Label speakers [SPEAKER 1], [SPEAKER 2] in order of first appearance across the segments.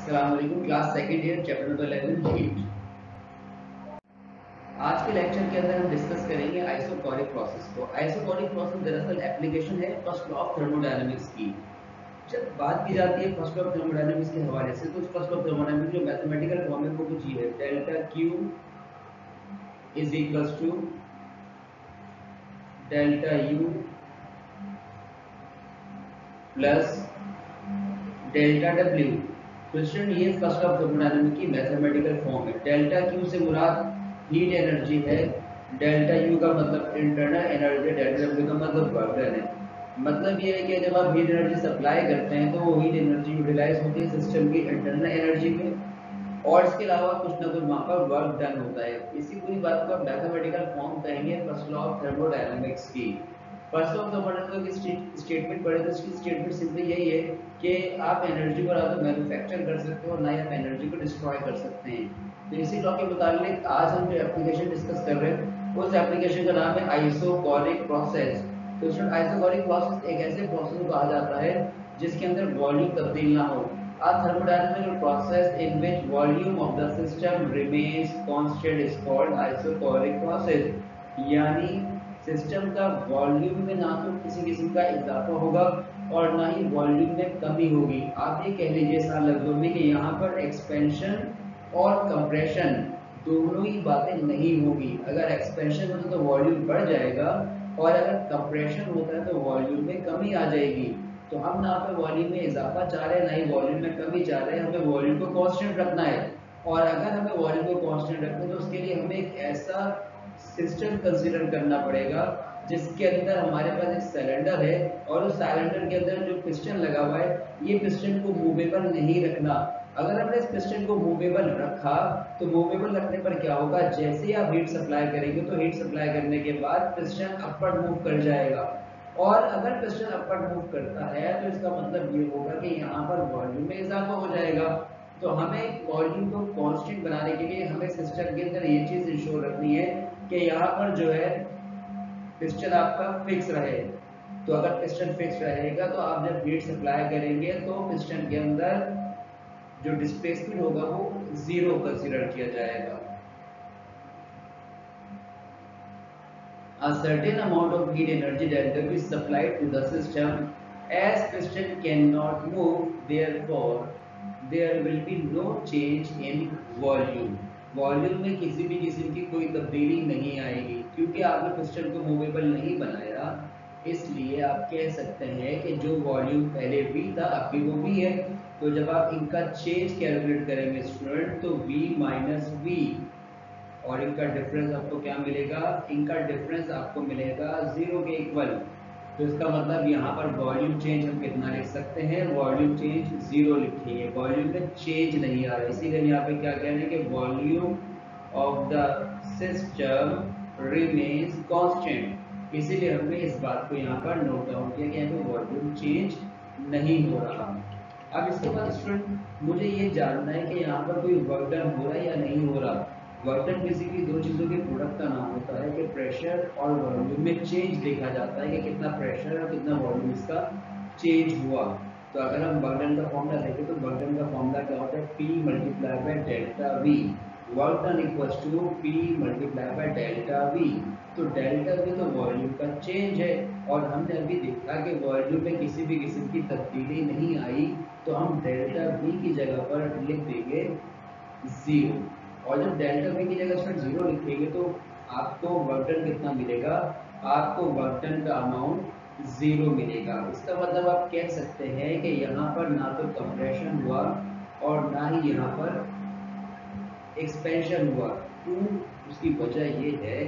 [SPEAKER 1] अस्सलाम वालेकुम। Class second year chapter number 11 heat. आज के लेक्चर के अंदर हम डिस्कस करेंगे आइसोकोरिक प्रोसेस को। आइसोकोरिक प्रोसेस दरअसल एप्लीकेशन है फर्स्ट लॉ ऑफ थर्मोडायनामिक्स की। जब बात की जाती है फर्स्ट लॉ ऑफ थर्मोडायनामिक्स के हवाले से, तो फर्स्ट लॉ ऑफ थर्मोडायनामिक्स जो मैथमेटिकल फॉर्म है वो कुछ ये है, delta Q is equals to delta U plus delta W. तो स्टूडेंट ये फर्स्ट ऑफ थर्मोडायनामिक्स की मैथमेटिकल फॉर्म है। डेल्टा क्यू से मुराद हीट एनर्जी है, डेल्टा यू का मतलब इंटरनल एनर्जी, डेल्टा डब्ल्यू का मतलब वर्क डन है। मतलब ये है कि जब आप हीट एनर्जी सप्लाई करते हैं तो वो हीट एनर्जी यूटिलाइज होती है सिस्टम की इंटरनल एनर्जी में, और इसके अलावा कुछ ना कुछ वहाँ पर वर्क डन होता है। इसी पूरी बात को आप मैथमेटिकल फॉर्म कहेंगे फर्स्ट लॉ ऑफ थर्मोडायनामिक्स की। फर्स्ट लॉ ऑफ थर्मोडायनामिक्स की स्टेटमेंट पढ़े तो इसकी स्टेटमेंट सिंपली यही है कि आप एनर्जी को ना तो मैन्युफैक्चर कर सकते हो, ना ही आप एनर्जी को डिस्ट्रॉय कर सकते हैं। तो इसी लॉ के मुताबिक आज हम जो एप्लीकेशन डिस्कस कर रहे हैं उस एप्लीकेशन का नाम है आइसोकोरिक प्रोसेस। तो आइसोकोरिक प्रोसेस एक ऐसे प्रोसेस को कहा जाता है जिसके अंदर वॉल्यूम तब्दील ना हो। A thermodynamical process in which volume of the system remains constant is called isochoric process। यानी सिस्टम का वॉल्यूम में ना तो किसी किस्म का इजाफा होगा और ना ही वॉल्यूम में कमी होगी। आप ये कह लीजिए साल लफ्जों में कि यहाँ पर एक्सपेंशन और कंप्रेशन दोनों ही बातें नहीं होगी। अगर एक्सपेंशन होता तो वॉल्यूम बढ़ जाएगा, और अगर कंप्रेशन होता है तो वॉल्यूम में कमी आ जाएगी। तो हम ना पे वॉल्यूम में इजाफा चाह रहे हैं, ना ही वॉल्यूम में कमी चाह रहे हैं। हमें वॉल्यूम को कांस्टेंट रखना है, और अगर हमें वॉल्यूम को कांस्टेंट रखना है तो उसके लिए हमें एक ऐसा सिस्टम कंसीडर करना पड़ेगा जिसके अंदर हमारे पास एक सिलेंडर है, और उस सिलेंडर के अंदर जो पिस्टन लगा हुआ है, ये पिस्टन को मूवेबल नहीं रखना। अगर हमने इस पिस्टन को मूवेबल रखा तो मूवेबल रखने पर क्या होगा, जैसे ही आप हीट सप्लाई करेंगे तो हीट सप्लाई करने के बाद पिस्टन अपवर्ड मूव कर जाएगा। और अगर पिस्टन अपवर्ड मूव करता है तो इसका मतलब ये होगा कि यहाँ पर वॉल्यूम में इजाफा हो जाएगा। तो हमें वॉल्यूम को कांस्टेंट बनाने के लिए हमें सिस्टम के अंदर ये चीज इंश्योर रखनी है कि यहाँ पर जो है पिस्टन आपका फिक्स रहे। तो अगर पिस्टन फिक्स रहेगा तो आप जब हीट सप्लाई करेंगे तो पिस्टन के अंदर जो डिस्प्लेसमेंट होगा वो जीरो कंसीडर किया जाएगा। A certain amount of heat energy that will be supplied to the system as piston cannot move, therefore there will be no change in volume। Volume में किसी भी किस्म की कोई तब्दीली नहीं आएगी, क्योंकि आपने पिस्टन को मूवेबल नहीं बनाया। इसलिए आप कह सकते हैं कि जो वॉल्यूम पहले V था अभी वो V है। तो जब आप इनका चेंज कैलकुलेट करेंगे स्टूडेंट तो V माइनस V, और इनका डिफरेंस आपको क्या मिलेगा, इनका डिफरेंस आपको मिलेगा जीरो के इक्वल। तो इसका मतलब यहाँ पर वॉल्यूम चेंज हम कितना लिख सकते हैं, वॉल्यूम चेंज जीरो लिखेंगे। वॉल्यूम में चेंज नहीं आ रहा, इसीलिए यहाँ पे क्या कह रहे हैं कि volume of the system remains constant. इसीलिए हमने इस बात को यहाँ पर नोट डाउन किया कि यहाँ पे वॉल्यूम चेंज नहीं हो रहा। अब इसके बाद स्टूडेंट मुझे ये जानना है कि यहाँ पर कोई वर्क डन हो रहा है या नहीं हो रहा। वर्क डन बेसिकली दो चीज़ों के प्रोडक्ट का नाम होता है कि प्रेशर और वॉल्यूम में चेंज देखा जाता है कि कितना प्रेशर और कितना वॉल्यूम इसका चेंज हुआ। तो अगर हम वर्क डन का फॉर्मूला देखें तो वर्क डन का फॉर्मूला क्या होता है, P multiply by delta V। Work done equals to P multiply by delta V। तो डेल्टा V तो वॉल्यूम का चेंज है, और हमने अभी देखा कि वॉल्यूम में किसी भी किस्म की तब्दीली नहीं आई, तो हम डेल्टा V की जगह पर लिख देंगे जीरो। और जब डेल्टा V की जगह पर जीरो लिखेंगे तो आपको वर्क डन कितना मिलेगा, आपको वर्क डन का अमाउंट जीरो मिलेगा। इसका मतलब आप कह सकते हैं कि यहाँ पर ना तो कंप्रेशन हुआ और ना ही यहाँ पर एक्सपेंशन हुआ। क्यों, उसकी वजह ये है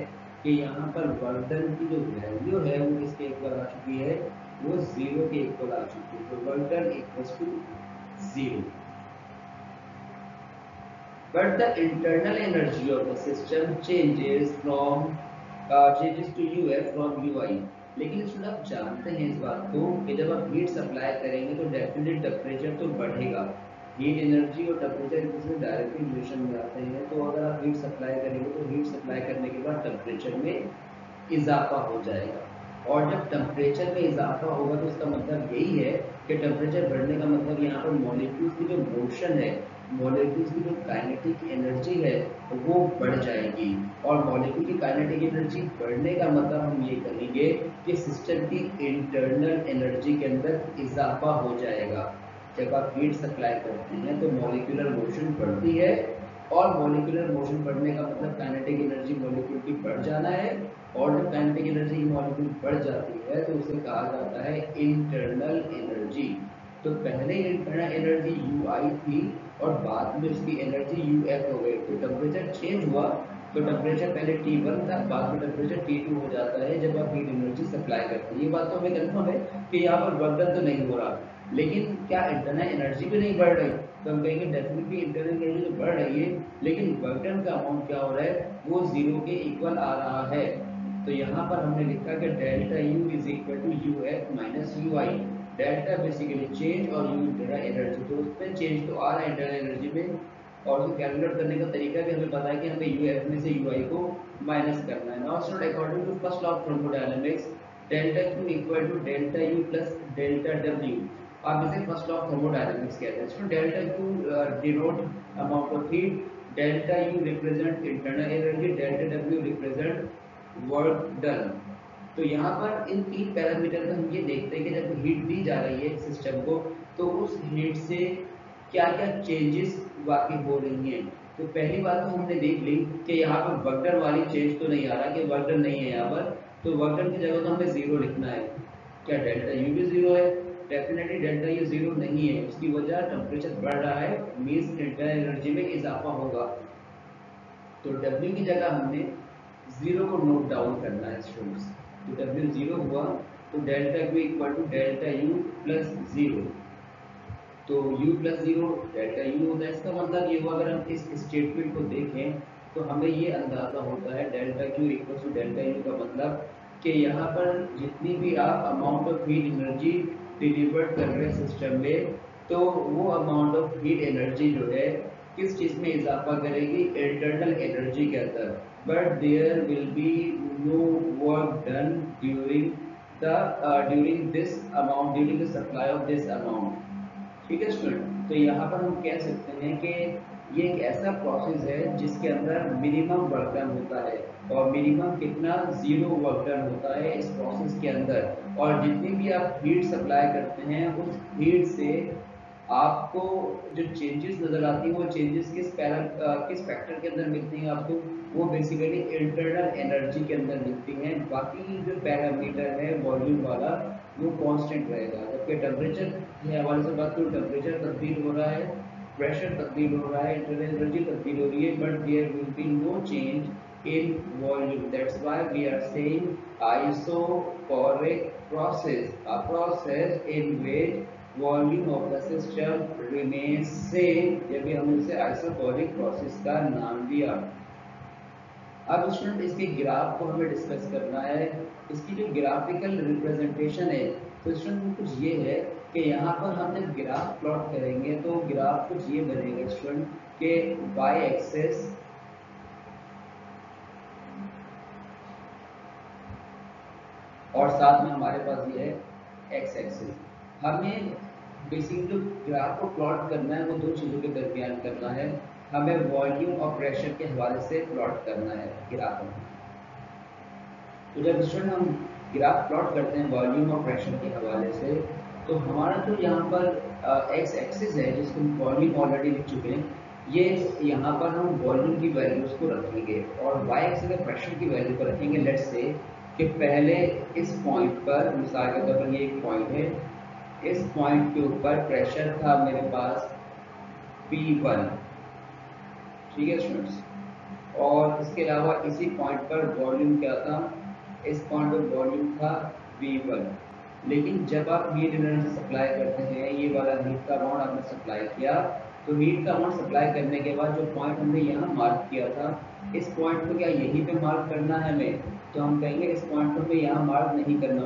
[SPEAKER 1] कि यहाँ पर वर्क डन की जो वैल्यू है वो किसके इक्वल आ चुकी है, वो जीरो के इक्वल आ चुकी है। तो work done equals to zero. But the internal energy of the system changes to UF from UI। लेकिन इसमें आप जानते हैं इस बात को कि जब आप हीट सप्लाई करेंगे तो डेफिनेटली टेम्परेचर तो बढ़ेगा। हीट एनर्जी और टेम्परेचर किसी डायरेक्टली रिलेशन में आते हैं। तो अगर आप हीट सप्लाई करेंगे तो हीट सप्लाई करने के बाद टेम्परेचर में इजाफा हो जाएगा, और जब टेम्परेचर में इजाफा होगा तो इसका मतलब यही है कि टेम्परेचर बढ़ने का मतलब यहाँ यहाँ पर मॉलिक्यूल्स की जो मोशन है, मॉलिक्यूल्स की जो काइनेटिक एनर्जी है वो बढ़ जाएगी। और मॉलिक्यूल की काइनेटिक एनर्जी बढ़ने का मतलब हम ये कहेंगे कि सिस्टम की इंटरनल एनर्जी के अंदर इजाफा हो जाएगा। जब आप हीट सप्लाई करते हैं तो मॉलिक्यूलर मोशन बढ़ती है, और मॉलिक्यूलर मोशन बढ़ने का मतलब काइनेटिक एनर्जी मॉलिक्यूल की बढ़ जाना है। और जब काइनेटिक एनर्जी मॉलिक्यूल बढ़ जाती है तो उसे कहा जाता है इंटरनल एनर्जी। तो पहले इंटरनल एनर्जी यू आई थी और बाद में उसकी एनर्जी यू एफ हो गई। तो टेम्परेचर चेंज हुआ, तो टेम्परेचर पहले T1 था, बाद में टेम्परेचर T2 हो जाता है जब आप हीट एनर्जी सप्लाई करते हैं। ये बात तो हमें कंफर्म है कि यहाँ पर वर्क डन तो नहीं हो रहा, लेकिन क्या इंटरनल एनर्जी भी नहीं बढ़ रही? तो हम कहेंगे डेफिनेटली इंटरनल एनर्जी तो बढ़ रही है, लेकिन वर्क डन का अमाउंट क्या हो रहा है, वो जीरो के इक्वल आ रहा है। तो यहाँ पर हमने लिखा कि delta U is equal to U F minus U I. Delta basically change और यू इंटरनल एनर्जी, तो उसमें चेंज तो आ रहा है इंटरनल एनर्जी में। और उसको कैलकुलेट करने का तरीका भी हमें पता है कि हमें यू एफ में से यू आई को माइनस करना है। Now student, according to first law of thermodynamics, delta Q equal to delta U plus delta W. आप इसे फर्स्ट लॉ ऑफ थर्मोडायनामिक्स कहते हैं। So delta Q denote amount of heat, delta U represent internal energy, delta W represent work done. तो यहाँ पर इन तीन parameter में हम ये देखते हैं कि जब हीट दी जा रही है सिस्टम को, तो उस हीट से क्या क्या चेंजेस वाकई हो रही हैं। तो पहली बात तो हमने देख ली कि यहाँ पर वर्कडन वाली चेंज तो नहीं आ रहा, कि वर्कडन नहीं है यहाँ पर, तो वर्कडन की जगह तो हमें जीरो लिखना है। क्या डेल्टा यू भी जीरो है? डेफिनेटली डेल्टा यू जीरो नहीं है, उसकी वजह टेम्परेचर बढ़ रहा है, मींस इंटरनल एनर्जी में इजाफा होगा। तो W की जगह हमने जीरो को नोट डाउन करना है स्टूडेंट्स। तो W जीरो हुआ तो delta Q equal to delta U plus zero. तो U plus zero delta U होता है। इसका मतलब ये हुआ, अगर हम इस स्टेटमेंट को देखें तो हमें ये अंदाजा होता है delta Q equal to delta U का मतलब कि यहाँ पर जितनी भी आप amount of heat energy delivered कर रहे हैं सिस्टम में, तो वो अमाउंट ऑफ हीट एनर्जी जो है किस चीज़ में इजाफा करेगी, इंटरनल एनर्जी के अंदर। But there will be no work done during this amount, during the supply of this amount. ठीक है स्टूडेंट, तो यहाँ पर हम कह सकते हैं कि ये एक ऐसा प्रोसेस है जिसके अंदर मिनिमम वर्क डन होता है, और मिनिमम कितना, जीरो वर्क डन होता है इस प्रोसेस के अंदर। और जितनी भी आप हीट सप्लाई करते हैं उस हीट से आपको जो चेंजेस नजर आती है, वो चेंजेस किस फैक्टर के अंदर मिलती हैं आपको, वो बेसिकली इंटरनल एनर्जी के अंदर मिलती हैं। बाकी जो पैरामीटर है वॉल्यूम वाला वो कांस्टेंट रहेगा। जबकि टेम्परेचर के हवाले से बात करूँ, टेम्परेचर तब्दील हो रहा है, प्रेशर तब्दील हो रहा है, इंटरनल एनर्जी तब्दील हो रही है, but there will be no change in volume. That's why we are saying isochoric process, a process in which volume of the system remains same. जब भी हमने इसे आइसोकोरिक प्रोसेस का नाम दिया। अब स्टूडेंट इसके ग्राफ को हमें डिस्कस करना है। इसकी जो ग्राफिकल रिप्रेजेंटेशन है, तो स्टूडेंट कुछ ये है कि यहाँ पर हम जब ग्राफ प्लॉट करेंगे तो ग्राफ कुछ ये बनेगा स्टूडेंट के वाई एक्सेस और साथ में हमारे पास ये है एक्स एक्सिस। हमें बेसिकली जो ग्राफ को प्लॉट करना है वो दो चीज़ों के दरमियान करना है। हमें वॉल्यूम और प्रेशर के हवाले से प्लॉट करना है ग्राफ में। तो जब स्टूडेंट हम ग्राफ प्लॉट करते हैं वॉल्यूम और प्रेशर के हवाले से, तो हमारा जो यहाँ पर एक्स एक्सिस है जिसको हम वॉल्यूम ऑलरेडी लिख चुके हैं, ये यहाँ पर हम वॉल्यूम की वैल्यूज को रखेंगे और वाई एक्सिस में प्रेशर की वैल्यू को रखेंगे। लेट्स से कि पहले इस पॉइंट पर, मिसाल के तौर पर ये एक पॉइंट है, इस पॉइंट के ऊपर प्रेशर था मेरे पास P1, ठीक है स्टूडेंट्स, और इसके अलावा इसी पॉइंट पर वॉल्यूम क्या था, इस पॉइंट पर वॉल्यूम था V1। लेकिन जब आप हीट एनर्जी सप्लाई करते हैं, ये वाला हीट का अमाउंट आपने सप्लाई किया, तो हीट का अमाउंट सप्लाई करने के बाद जो पॉइंट हमने यहाँ मार्क किया था, इस पॉइंट को क्या यहीं पे मार्क करना है हमें? तो हम कहेंगे इस पॉइंट को हमें यहाँ मार्क नहीं करना।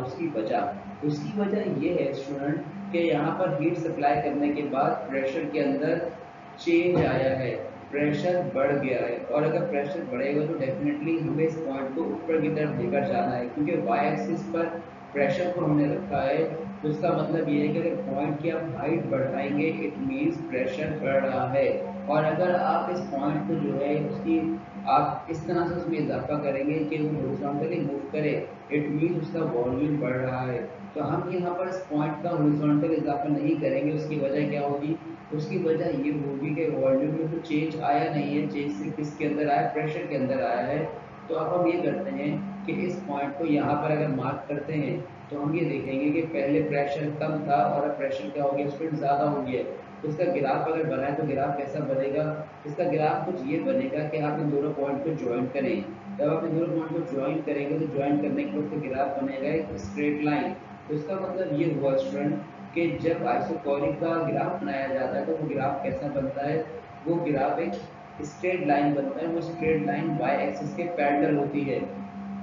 [SPEAKER 1] उसकी वजह ये है स्टूडेंट कि यहाँ पर हीट सप्लाई करने के बाद प्रेशर के अंदर चेंज आया है, प्रेशर बढ़ गया है। और अगर प्रेशर बढ़ेगा तो डेफिनेटली हमें इस पॉइंट को ऊपर की तरफ लेकर जाना है, क्योंकि वाई एक्सिस पर प्रेशर को हमने रखा है तो इसका मतलब ये है कि अगर पॉइंट की आप हाइट बढ़ाएंगे इट मीन्स प्रेशर बढ़ रहा है, और अगर आप इस पॉइंट को जो है उसकी आप इस तरह से उसमें इजाफा करेंगे कि वो हॉरिजॉन्टली मूव करे इट मीन्स उसका वॉल्यूम बढ़ रहा है। तो हम यहाँ पर इस पॉइंट का हॉरिजॉन्टल इजाफा नहीं करेंगे, उसकी वजह क्या होगी, उसकी वजह ये होगी कि वॉल्यूम में तो चेंज आया नहीं है, चेंज सिर्फ किसके अंदर आया, प्रेशर के अंदर आया है। तो अब हम ये करते हैं कि इस पॉइंट को यहाँ पर अगर मार्क करते हैं तो हम ये देखेंगे कि पहले प्रेशर कम था और अब प्रेशर क्या हो गया, स्पीड ज़्यादा हो गया है। तो इसका ग्राफ अगर बनाए तो ग्राफ कैसा बनेगा, इसका ग्राफ कुछ ये बनेगा कि आप इन दोनों पॉइंट को ज्वाइन करें। जब आप इन दोनों पॉइंट को ज्वाइन करेंगे तो ज्वाइन करने के बाद ग्राफ बनेगा एक स्ट्रेट लाइन। तो इसका मतलब ये हुआ स्टूडेंट कि जब आइसोकोरिक का ग्राफ बनाया जाता है तो वो ग्राफ कैसा बनता है, वो ग्राफ एक स्ट्रेट लाइन बनता है। वो स्ट्रेट लाइन वाई एक्सिस के पैरेलल होती है।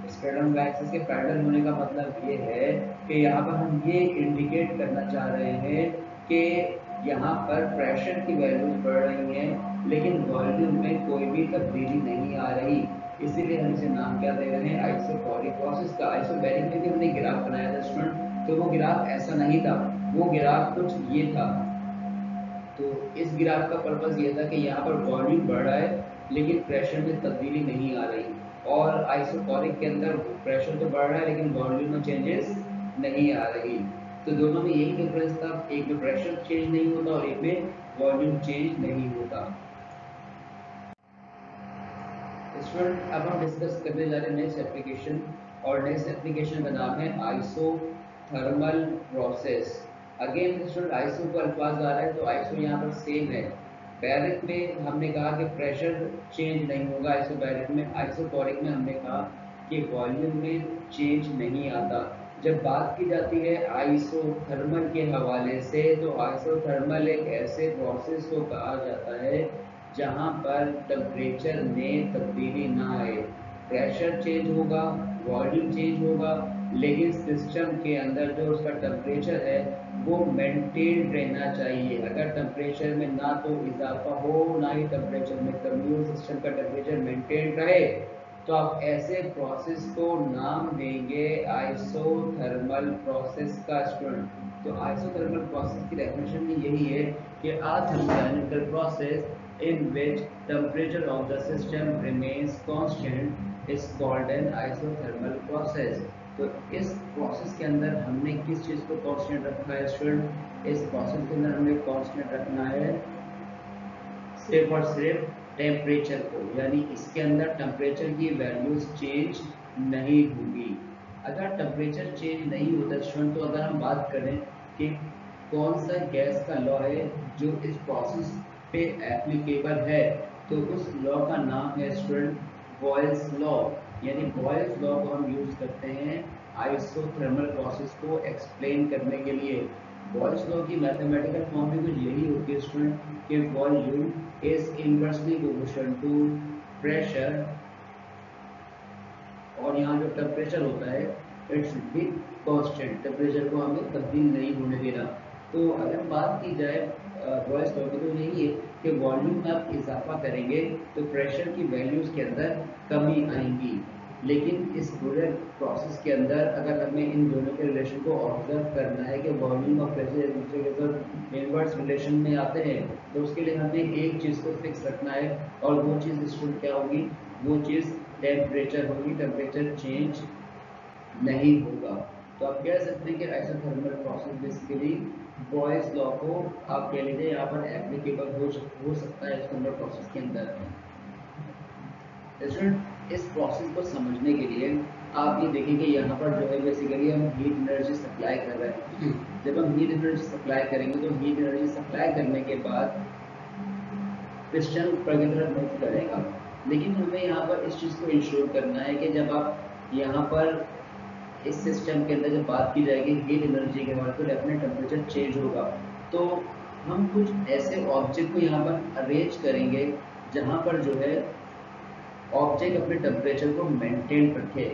[SPEAKER 1] स्ट्रेट लाइन वाई एक्सिस के पैरेलल होने का मतलब ये है कि यहाँ पर हम ये इंडिकेट करना चाह रहे हैं कि यहाँ पर प्रेशर की वैल्यूज बढ़ रही हैं लेकिन वॉल्यूम में कोई भी तब्दीली नहीं आ रही। इसीलिए हम इसे नाम क्या दे रहे हैं, आइसोकोरिक प्रोसेस का। आइसोबैरिक में भी हमने ग्राफ बनाया था स्टूडेंट, तो वो ग्राफ ऐसा नहीं था, वो ग्राफ कुछ ये था। तो इस ग्राफ का पर्पस ये था कि यहाँ पर वॉल्यूम बढ़ रहा है लेकिन प्रेशर में तब्दीली नहीं आ रही, और आइसोकोरिक के अंदर प्रेशर तो बढ़ रहा है लेकिन वॉल्यूम में चेंजेस नहीं आ रही। तो दोनों में यही डिफरेंस था, एक में प्रेशर चेंज नहीं होता और एक में वॉल्यूम चेंज नहीं होता। स्टूडेंट अब हम डिस्कस करने जा रहे हैं नेक्स्ट एप्लीकेशन, और नेक्स्ट एप्लीकेशन का नाम है isothermal process. Again student iso का अल्फाज आ रहा है तो आइसो यहाँ पर सेम है। बैरिक में हमने कहा कि प्रेशर चेंज नहीं होगा आइसोबैरिक में, आइसोकोरिक में हमने कहा कि वॉल्यूम में चेंज नहीं आता। जब बात की जाती है आइसोथर्मल के हवाले से तो आइसोथर्मल एक ऐसे प्रोसेस को कहा जाता है जहाँ पर टेम्परेचर में तब्दीली ना आए। प्रेशर चेंज होगा, वॉल्यूम चेंज होगा, लेकिन सिस्टम के अंदर जो उसका टेम्परेचर है वो मेंटेन रहना चाहिए। अगर टेम्परेचर में ना तो इजाफा हो ना ही टेम्परेचर में कमी हो, सिस्टम का टेम्परेचर मेंटेन रहे, तो आप ऐसे प्रोसेस को नाम देंगे आइसोथर्मल प्रोसेस का स्टूडेंट। तो आइसोथर्मल प्रोसेस की डेफिनेशन भी यही है कि a thermodynamical process in which temperature of the system remains constant is called an isothermal process। तो इस प्रोसेस के अंदर हमने किस चीज़ को कांस्टेंट रखा है स्टूडेंट, इस प्रोसेस के अंदर हमें कांस्टेंट रखना है सिर्फ और सिर्फ टेम्परेचर को, यानी इसके अंदर टेम्परेचर की वैल्यूज चेंज नहीं होगी। अगर टेम्परेचर चेंज नहीं होता स्टूडेंट, तो अगर हम बात करें कि कौन सा गैस का लॉ है जो इस प्रोसेस पे एप्लीकेबल है, तो उस लॉ का नाम है स्टूडेंट बॉयल्स लॉ। यानी बॉयल्स लॉ को हम यूज करते हैं आइसोथर्मल प्रोसेस को एक्सप्लेन करने के लिए। बॉयल्स लॉ की मैथमेटिकल फॉर्म भी कुछ यही होती है स्टूडेंट कि volume is inversely proportional to pressure, और यहाँ जो टेम्परेचर होता है it should be constant, temperature को हमें तब्दील नहीं होने देना। तो अगर बात की जाए बॉयल्स लॉ की तो यही है कि वॉल्यूम में आप इजाफा करेंगे तो प्रेशर की वैल्यूज के अंदर कमी आएंगी, लेकिन इस पूरे प्रोसेस के अंदर अगर हमें इन दोनों के रिलेशन को ऑब्जर्व करना है कि वॉल्यूम और प्रेशर एक दूसरे के साथ इनवर्स रिलेशन में आते हैं, तो उसके लिए हमें एक चीज़ को फिक्स रखना है, और वो चीज़ स्टूडेंट क्या होगी, वो चीज़ टेम्परेचर होगी, टेम्परेचर चेंज नहीं होगा। तो आप कह सकते हैं कि isothermal process basically Boyle's law को आप कह लीजिए यहाँ पर एप्लीकेबल हो सकता है आइसोथर्मल प्रोसेस के अंदर। स्टूडेंट इस प्रोसेस को समझने के लिए आप ये देखेंगे यहाँ पर जो है बेसिकली हम हीट एनर्जी सप्लाई कर रहे हैं। जब हम हीट एनर्जी सप्लाई करेंगे तो हीट एनर्जी सप्लाई करने के बाद पिस्टन ऊपर की तरफ मूव करेगा, लेकिन हमें यहाँ पर इस चीज़ को इंश्योर करना है कि जब आप यहाँ पर इस सिस्टम के अंदर जब बात की जाएगी हीट एनर्जी के बाद तो डेफिनेट टेम्परेचर चेंज होगा। तो हम कुछ ऐसे ऑब्जेक्ट को यहाँ पर अरेंज करेंगे जहाँ पर जो है ऑब्जेक्ट अपने टेम्परेचर को मेंटेन रखे।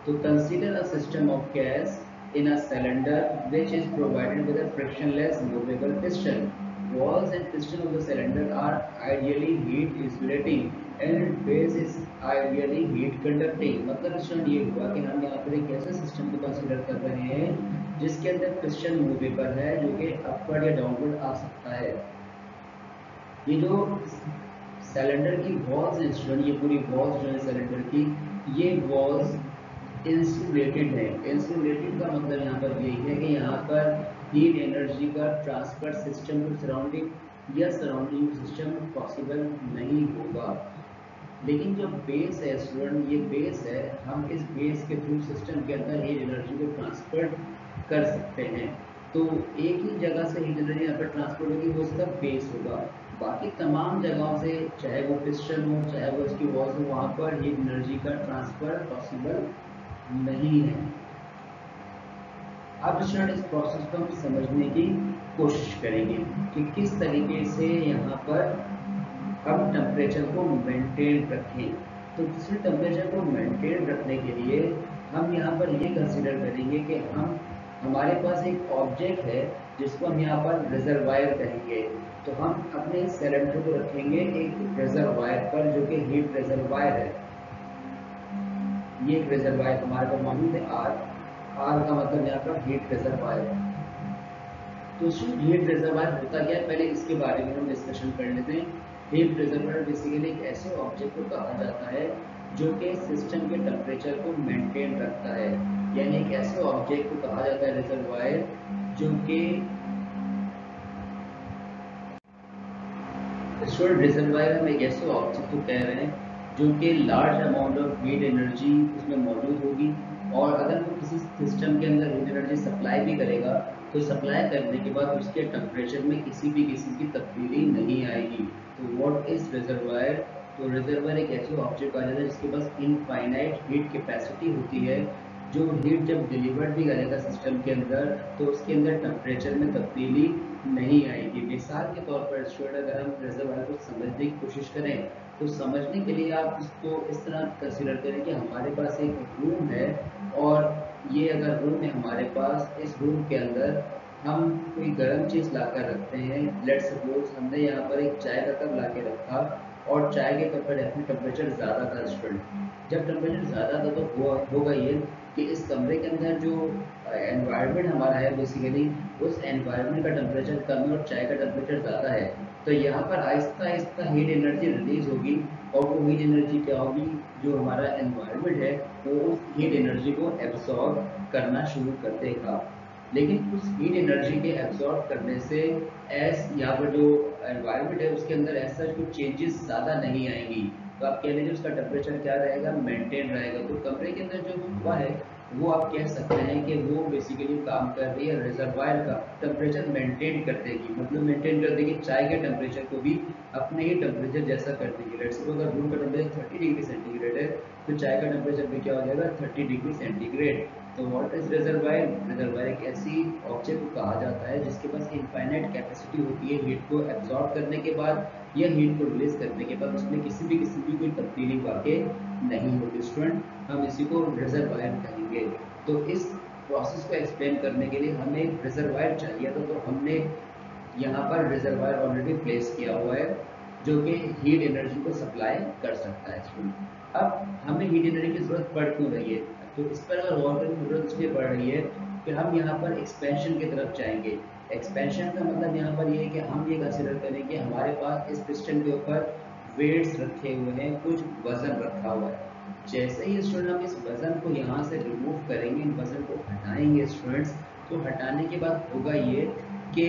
[SPEAKER 1] तो consider a system of gas in a cylinder which is provided with a frictionless movable piston. Walls and piston of the cylinder are ideally heat insulating and base is ideally heat conducting। मतलब student ये हुआ कि हम यहाँ पर एक ऐसे system को कंसीडर कर रहे हैं जिसके अंदर पिस्टन मूवेबल है जो कि अपवर्ड या डाउनवर्ड आ सकता है। ये जो सिलेंडर की वॉल्स हैं स्टूडेंट, ये पूरी वॉल्स जो है सिलेंडर की, ये वॉल्स इंसुलेटेड है। इंसुलेटेड का मतलब यहाँ पर यही है कि यहाँ पर हीट एनर्जी का ट्रांसफर सिस्टम टू सराउंडिंग या सराउंडिंग सिस्टम पॉसिबल नहीं होगा। लेकिन जो बेस है स्टूडेंट, ये बेस है, हम इस बेस के थ्रू सिस्टम के अंदर हीट एनर्जी को ट्रांसफर कर सकते हैं। तो एक ही जगह से हीट एनर्जी यहाँ पर ट्रांसफर होगी, वो इसका बेस होगा। बाकी तमाम जगहों से, चाहे वो पिस्टन हो चाहे वो इसकी वॉल्स हो, वहाँ पर हीट एनर्जी का ट्रांसफर पॉसिबल नहीं है। अब स्टूडेंट इस प्रोसेस को हम समझने की कोशिश करेंगे कि किस तरीके से यहाँ पर हम टेम्परेचर को मेंटेन रखें। तो किसी टेम्परेचर को मेंटेन रखने के लिए हम यहाँ पर ये कंसीडर करेंगे कि हमारे पास एक ऑब्जेक्ट है जिसको हम यहाँ पर रिजर्वायर कहेंगे। तो हम अपने सिलेंडर को रखेंगे एक रिजर्वायर पर जो कि हीट रिजर्वायर है। ये एक रिजर्वायर हमारे पास मौजूद है, आर का मतलब यहाँ पर हीट रिजर्वायर। तो हीट रिजर्वायर होता क्या है, पहले इसके बारे में हम डिस्कशन कर लेते हैं। हीट रिजर्वायर बेसिकली एक ऐसे ऑब्जेक्ट को कहा जाता है जो कि सिस्टम के टेम्परेचर को मेंटेन रखता है। यानी एक ऐसे ऑब्जेक्ट को कहा जाता है रिजर्वायर जो कि रिजर्वायर हम एक ऐसे ऑब्जेक्ट को कह रहे हैं जो कि large amount of heat energy उसमें मौजूद होगी, और अगर वो किसी सिस्टम के अंदर हीट एनर्जी सप्लाई भी करेगा तो सप्लाई करने के बाद उसके टेम्परेचर में किसी किस्म की तब्दीली नहीं आएगी। तो व्हाट इज रिजर्वायर? तो रिजर्वायर एक ऐसे ऑब्जेक्ट आ जाता है जिसके पास इनफाइनाइट हीट कैपेसिटी होती है, जो हीट जब डिलीवर्ड भी करेगा सिस्टम के अंदर तो उसके अंदर टेम्परेचर में तब्दीली नहीं आएगी। मिसाल के तौर पर स्टूडेंट, अगर हम रिजर्वायर को समझने की कोशिश करें तो समझने के लिए आप इसको इस तरह कंसीडर करें कि हमारे पास एक रूम है, और ये अगर रूम है हमारे पास, इस रूम के अंदर हम कोई गर्म चीज़ ला कर रखते हैं। लेट्स सपोज हमने यहाँ पर एक चाय का कप ला के रखा, और चाय के कप पर टेम्परेचर ज़्यादा था स्टूडेंट। जब टेम्परेचर ज़्यादा था तो होगा ये कि इस कमरे के अंदर जो एनवायरनमेंट हमारा है बेसिकली, उस एनवायरनमेंट का टेम्परेचर कम है और चाय का टेम्परेचर ज़्यादा है। तो यहाँ पर Aahista Aahista heat energy release होगी, और वो हीट एनर्जी क्या होगी, जो हमारा एनवायरनमेंट है वो उस हीट एनर्जी को एब्सॉर्ब करना शुरू कर देगा। लेकिन उस हीट एनर्जी के एब्सॉर्ब करने से यहाँ पर जो एनवायरनमेंट है उसके अंदर ऐसा कुछ चेंजेस ज़्यादा नहीं आएंगी। तो आप कह लीजिए उसका टेम्परेचर क्या रहेगा, मेंटेन रहेगा। तो कमरे के अंदर जो हवा है वो आप कह सकते हैं कि वो बेसिकली काम कर रही है रिजर्वायर का टेम्परेचर मेंटेन कर देगी। मतलब मेंटेन कर देगी, चाय के टेम्परेचर को भी अपने ही टेम्परेचर जैसा कर देगी। लेट्स सपोज अगर रूम का टेम्परेचर 30 डिग्री सेंटीग्रेड है तो चाय का टेम्परेचर भी क्या हो जाएगा, 30 डिग्री सेंटीग्रेड। तो व्हाट इज रिजर्वायर? रिजर्वायर एक ऐसी ऑब्जेक्ट को कहा जाता है जिसके पास इनफाइनाइट कैपेसिटी होती है हीट को एब्जॉर्ब करने के बाद या हीट को रिलीज करने के बाद उसमें किसी भी किस्म की कोई तब्दीली वाकई नहीं होती। स्टूडेंट, हम इसी को रिजर्वायर कहेंगे। तो इस प्रोसेस को एक्सप्लेन करने के लिए हमें एक रिजर्वायर चाहिए था, तो हमने यहाँ पर रिजर्वायर ऑलरेडी प्लेस किया हुआ है जो कि हीट एनर्जी को सप्लाई कर सकता है। स्टूडेंट, अब हमें हीट एनर्जी की जरूरत पड़ क्यों रही है? तो इस पर अगर गौर करने की जरूरत इसलिए पड़ रही है कि हम यहाँ पर एक्सपेंशन की तरफ जाएंगे। एक्सपेंशन का मतलब यहाँ पर ये है कि हम ये कंसिडर करें कि हमारे पास इस पिस्टन के ऊपर वेट्स रखे हुए हैं, कुछ वजन रखा हुआ है। जैसे ही स्टूडेंट हम इस वजन को यहाँ से रिमूव करेंगे, इन वजन को हटाएंगे स्टूडेंट्स, तो हटाने के बाद होगा ये कि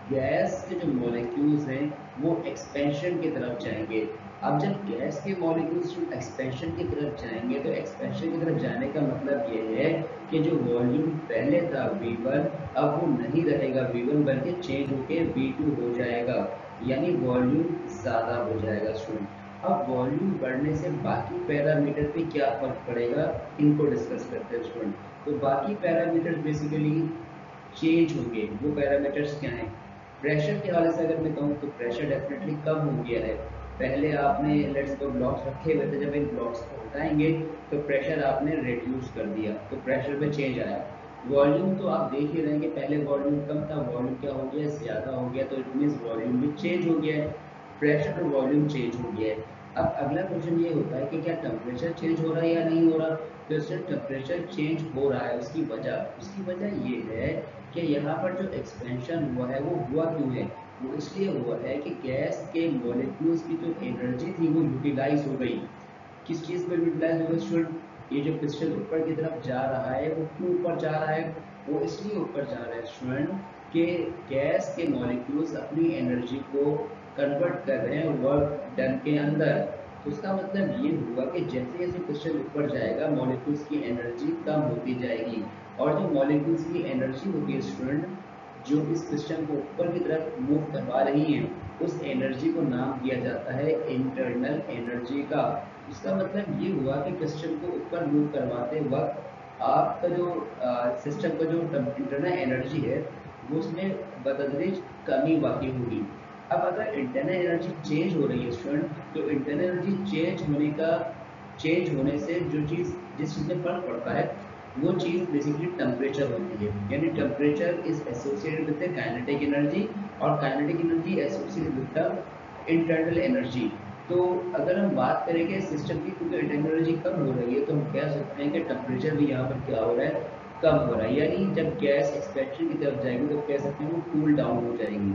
[SPEAKER 1] गैस के जो मॉलिक्यूल्स हैं वो एक्सपेंशन की तरफ जाएंगे। अब जब गैस के मॉलिक्यूल्स एक्सपेंशन की तरफ जाएंगे तो एक्सपेंशन की तरफ जाने का मतलब ये है कि जो वॉल्यूम पहले था V1 अब वो नहीं रहेगा V1 बल्कि चेंज होके V2 हो जाएगा, यानी वॉल्यूम ज़्यादा हो जाएगा स्टूडेंट। अब वॉल्यूम बढ़ने से बाकी पैरामीटर पे क्या फर्क पड़ेगा, इनको डिस्कस करते हैं स्टूडेंट। तो बाकी पैरामीटर्स बेसिकली चेंज होंगे। वो पैरामीटर्स क्या हैं? प्रेशर के हवाले से अगर मैं कहूँ तो प्रेशर डेफिनेटली कम हो गया है। पहले आपने लेट्स सपोज ब्लॉक्स रखे हुए थे, जब इन ब्लॉक्स को हटाएंगे तो प्रेशर आपने रिड्यूस कर दिया, तो प्रेशर में चेंज आया। वॉल्यूम तो आप देख ही रहे हैं कि पहले वॉल्यूम कम था, वॉल्यूम क्या हो गया, ज़्यादा हो गया, तो इट मीन्स वॉल्यूम भी चेंज हो गया है। प्रेशर और वॉल्यूम चेंज हो गया है। अब अगला क्वेश्चन ये होता है कि क्या टेम्परेचर चेंज हो रहा है या नहीं हो रहा। तो इससे टेम्परेचर चेंज हो रहा है, उसकी वजह ये है कि यहाँ पर जो एक्सपेंशन हुआ है वो हुआ क्यों है। वो इसलिए हुआ है कि गैस के मॉलिक्यूल्स की जो एनर्जी थी वो यूटिलाइज हो गई। किस चीज़ पर यूटिलाइज हो गई स्टूडेंट, ये जो पिस्टन ऊपर की तरफ जा रहा है वो क्यों ऊपर जा रहा है। वो इसलिए ऊपर जा रहा है स्टूडेंट कि गैस के मॉलिक्यूल्स अपनी एनर्जी को कन्वर्ट कर रहे हैं वर्क डन के अंदर। तो इसका मतलब ये हुआ कि जैसे जैसे पिस्टन ऊपर जाएगा मॉलिक्यूल्स की एनर्जी कम होती जाएगी, और जो मॉलिक्यूल्स की एनर्जी होती है स्टूडेंट, जो इस सिस्टम को ऊपर की तरफ मूव करवा रही हैं, उस एनर्जी को नाम दिया जाता है इंटरनल एनर्जी का। इसका मतलब ये हुआ कि सिस्टम को ऊपर मूव करवाते वक्त आपका जो सिस्टम का जो इंटरनल एनर्जी है वो उसमें बदतदरीज कमी वाकई होगी। अब अगर इंटरनल एनर्जी चेंज हो रही है स्टूडेंट, तो इंटरनल एनर्जी चेंज होने से जो चीज़ जिस चीज़ में फर्क पड़ता है वो चीज़ बेसिकली टेम्परेचर होती है। यानी temperature is associated with the kinetic energy, और kinetic energy associated with the internal energy. तो अगर हम बात करेंगे सिस्टम की, क्योंकि इंटरनल एनर्जी कम हो रही है, तो हम कह सकते हैं कि टेम्परेचर भी यहाँ पर क्या हो रहा है, कम हो रहा है। यानी जब गैस एक्सपेंशन की तरफ जाएगी तो कह सकते हैं वो कूल डाउन हो जाएगी।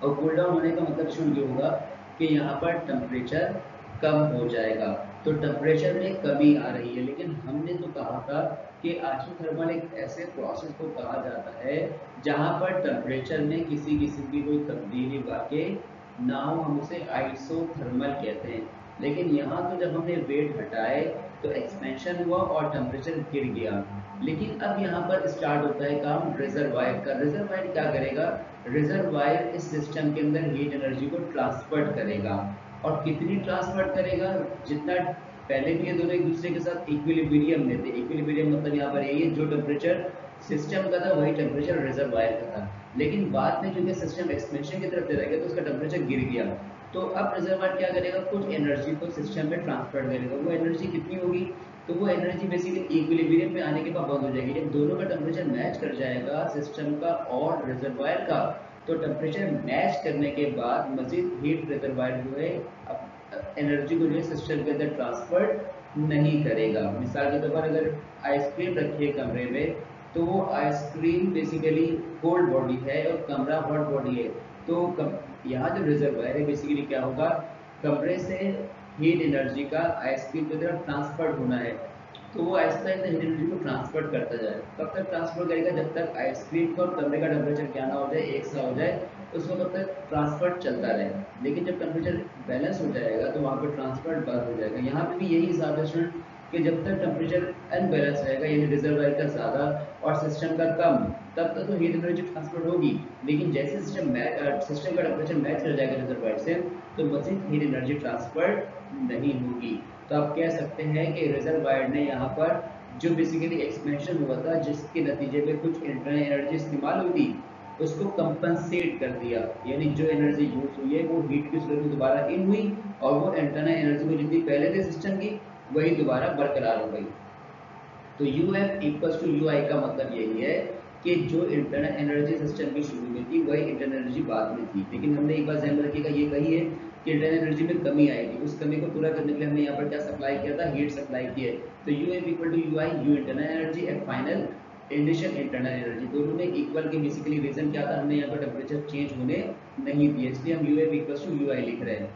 [SPEAKER 1] और कूल डाउन होने का मतलब शुरू ये होगा कि यहाँ पर टेम्परेचर कम हो जाएगा। तो टेम्परेचर में कमी आ रही है, लेकिन हमने तो कहा था कि आइसोथर्मल एक ऐसे प्रोसेस को कहा जाता है जहाँ पर टेम्परेचर में किसी किस्म की कोई तब्दीली वाकई ना हो, हम उसे आइसोथर्मल कहते हैं। लेकिन यहाँ तो जब हमने वेट हटाए तो एक्सपेंशन हुआ और टेम्परेचर गिर गया। लेकिन अब यहाँ पर स्टार्ट होता है काम रिजर्वायर का। रिजर्वायर क्या करेगा, रिजर्वायर इस सिस्टम के अंदर हीट एनर्जी को ट्रांसफर करेगा। और कितनी ट्रांसफर करेगा, जितना पहले भी ये दोनों एक दूसरे के साथ इक्विलिब्रियम में थे। इक्विलिब्रियम मतलब यहाँ पर यही है, जो टेम्परेचर सिस्टम का था वही टेम्परेचर रिजर्वायर का था। लेकिन बाद में जो सिस्टम एक्सपेंशन की तरफ चला गया तो उसका टेम्परेचर गिर गया। तो अब रिजर्वायर क्या करेगा, कुछ एनर्जी को सिस्टम में ट्रांसफर करेगा। वो एनर्जी कितनी होगी, तो वो एनर्जी बेसिकली इक्विलिब्रियम में आने के बाद बंद हो जाएगी। जब दोनों का टेम्परेचर मैच कर जाएगा, सिस्टम का और रिजर्वायर का, तो टेम्परेचर मैच करने के बाद मजीद हीट रिजर्वायर जो है एनर्जी को जो है सिस्टम के अंदर ट्रांसफर नहीं करेगा। मिसाल के तौर पर अगर आइसक्रीम रखी है कमरे में, तो वो आइसक्रीम बेसिकली कोल्ड बॉडी है और कमरा हॉट बॉडी है। तो यहाँ जो रिजर्वायर है बेसिकली क्या होगा, कमरे से हीट एनर्जी का आइसक्रीम की तरफ ट्रांसफर होना है। तो वो आहिस्ता आहिस्ता हीट एनर्जी को ट्रांसफर करता जाए। कब तक ट्रांसफर करेगा, जब तक आइसक्रीम का और कमरे का टेम्परेचर क्या ना हो जाए, एक सा हो जाए, उस वक्त तक ट्रांसफर चलता रहे। लेकिन जब टेम्परेचर बैलेंस हो जाएगा तो वहाँ पर ट्रांसफर बंद हो जाएगा। यहाँ पे भी यही हिसाब है स्टूडेंट कि जब तक टेम्परेचर अनबैलेंस रहेगा, यानी रिजर्वायर का ज़्यादा और सिस्टम का कम, तब तक तो हीट एनर्जी ट्रांसफर होगी। लेकिन जैसे सिस्टम का टेम्परेचर मैच कर जाएगा रिजर्वायर से, तो मजीद हीट एनर्जी ट्रांसफर नहीं होगी। तो आप कह सकते हैं कि रिजर्वायर ने यहाँ पर जो बेसिकली एक्सपेंशन हुआ था, जिसके नतीजे में कुछ इंटरनल एनर्जी इस्तेमाल हुई थी, उसको कंपनसेट कर दिया। यानी जो एनर्जी यूज हुई है वो हीट की सूरत में दोबारा इन हुई, और वो इंटरनल एनर्जी को जितनी पहले थे सिस्टम की वही दोबारा बरकरार हो गई। तो U F equals to U I का मतलब यही है कि जो इंटरनल एनर्जी सिस्टम की शुरू में थी वही इंटरनल एनर्जी बाद में थी। लेकिन हमने एक बार ध्यान रखिएगा, ये कही है कि इंटरनल एनर्जी में कमी आएगी। उस कमी को पूरा करने के लिए हमने यहाँ पर क्या सप्लाई किया था, हीट सप्लाई की है। तो U F equal to U I, U internal energy and final initial internal energy, दोनों में इक्वल के बेसिकली रीजन क्या था, हमने यहाँ पर टेम्परेचर चेंज होने नहीं दिए, इसलिए हम U F equal to U I लिख रहे हैं।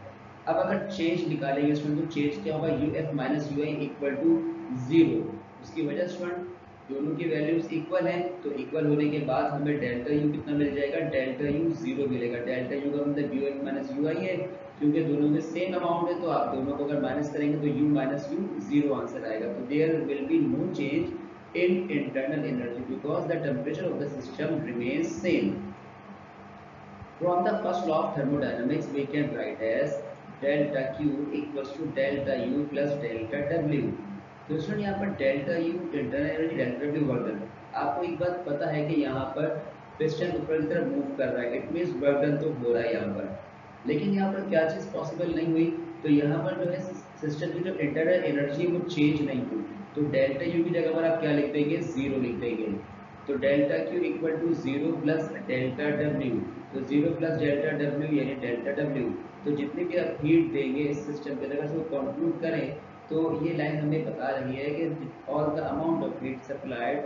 [SPEAKER 1] अब अगर चेंज निकालेंगे स्टूडेंट, तो चेंज क्या होगा, U F minus U I equal to zero. उसकी वजह स्टूडेंट दोनों की वैल्यूज इक्वल हैं, तो इक्वल होने के बाद हमें डेल्टा यू कितना मिल जाएगा, डेल्टा यू जीरो मिलेगा। डेल्टा यू का मतलब यू एफ माइनस यू आई है, क्योंकि दोनों में सेम अमाउंट है, तो आप दोनों को अगर माइनस करेंगे तो U minus U zero answer आएगा। तो there will be no change in internal energy because the temperature of the system remains same. From the first law of thermodynamics we can write as delta Q equals to delta U plus delta W. तो student यहाँ पर delta U internal energy, delta W work done. आपको एक बात पता है कि यहाँ पर पिस्टन ऊपर की तरफ मूव कर रहा है, इट मीन्स वर्क डन तो हो रहा है यहाँ पर। लेकिन यहाँ पर क्या चीज़ पॉसिबल नहीं हुई, तो यहाँ पर जो है सिस्टम की जो इंटरनल एनर्जी है वो चेंज नहीं हुई। तो डेल्टा यू की जगह पर आप क्या लिख देंगे, जीरो लिख देंगे। तो delta Q equal to zero plus delta W. तो 0 प्लस डेल्टा डब्ल्यू यानी डेल्टा डब्ल्यू। तो जितनी भी आप हीट देंगे इस सिस्टम के अंदर, उसको कंक्लूड करें तो ये लाइन हमें बता रही है कि all the amount of heat supplied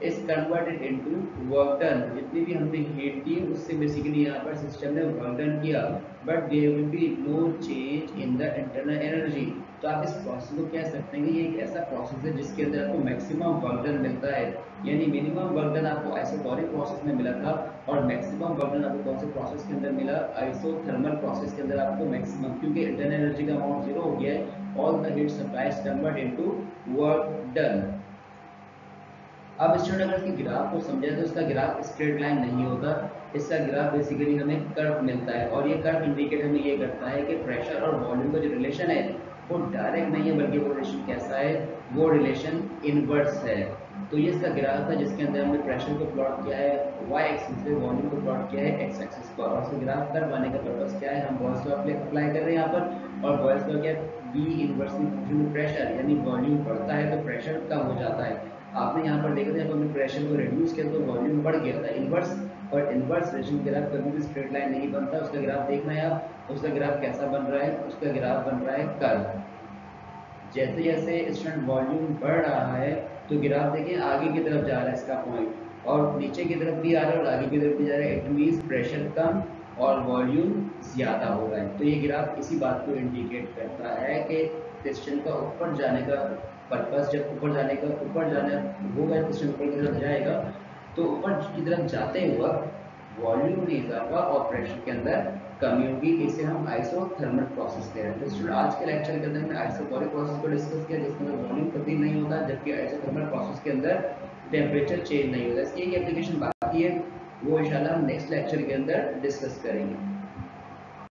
[SPEAKER 1] is converted into work done. जितनी भी हमने हीट दी उससे बेसिकली यहाँ पर सिस्टम ने वर्क डन किया, but there will be no change in the internal energy. तो आप इस प्रोसेस को कह सकते हैं कि ये एक ऐसा प्रोसेस है जिसके अंदर आपको मैक्सिमम वर्क डन मिलता है, यानी मिनिमम वर्क डन आपको आइसोटोनिक प्रोसेस में मिला था और मैक्सिमम वर्क डन आपको कौन से प्रोसेस के अंदर मिला, आइसोथर्मल प्रोसेस के अंदर आपको मैक्सिमम, क्योंकि इंटरनल एनर्जी का अमाउंट जीरो हो गया है, all the heat supply is convert into work done. अब स्टूडेंट अगर इसकी ग्राफ को समझे तो इसका ग्राफ स्ट्रेट लाइन नहीं होता, इसका ग्राफ बेसिकली हमें कर्व मिलता है, और ये कर्व इंडिकेट हमें ये करता है कि प्रेशर और वॉल्यूम का जो रिलेशन है वो डायरेक्ट नहीं है, बल्कि वो रिलेशन कैसा है, वो रिलेशन इनवर्स है। तो ये इसका ग्राफ है जिसके अंदर हमने प्रेशर को प्लॉट किया है y एक्सिस पे, वॉल्यूम को प्लॉट किया है x एक्सिस पर, और इसका ग्राफ कर्व आने का पर्पस क्या है, हम बॉयल्स लॉ अप्लाई कर रहे हैं यहाँ पर, और बॉयल्स लॉ क्या है, v इनवर्सली फंक्शन प्रेशर, यानी वॉल्यूम बढ़ता है तो प्रेशर कम हो जाता है। आपने यहाँ पर देखा था जब हमने प्रेशर को रिड्यूस किया तो वॉल्यूम बढ़ गया था, इनवर्स। और इनवर्स रिलेशन ग्राफ कभी भी स्ट्रेट लाइन नहीं बनता, उसका ग्राफ देखना है आप, उसका ग्राफ कैसा बन रहा है, उसका ग्राफ बन रहा है कर्व। जैसे जैसे स्टूडेंट वॉल्यूम बढ़ रहा है तो ग्राफ देखिए आगे की तरफ जा रहा है इसका पॉइंट, और नीचे की तरफ भी आ रहा है और आगे की तरफ भी जा रहा है, इट मीन्स प्रेशर कम और वॉल्यूम ज़्यादा हो रहा है। तो ये ग्राफ इसी बात को इंडिकेट करता है कि पिस्टन का ऊपर जाने का पर्पस, जब ऊपर जाना होगा, पिस्टन ऊपर की तरफ जाएगा तो ऊपर की तरफ जाते हुआ वॉल्यूम में इजाफा और प्रेशर के अंदर कमी होगी, इसे हम आइसोथर्मल प्रोसेस कह रहे हैं। तो स्टूडेंट आज के लेक्चर के अंदर हमने आइसोबैरिक प्रोसेस को डिस्कस किया जिसके अंदर वॉल्यूम तब्दील नहीं होता, जबकि आइसोथर्मल प्रोसेस के अंदर टेम्परेचर चेंज नहीं होता। इसकी एक एप्लीकेशन बाकी है, वो इंशाल्लाह हम नेक्स्ट लेक्चर के अंदर डिस्कस करेंगे।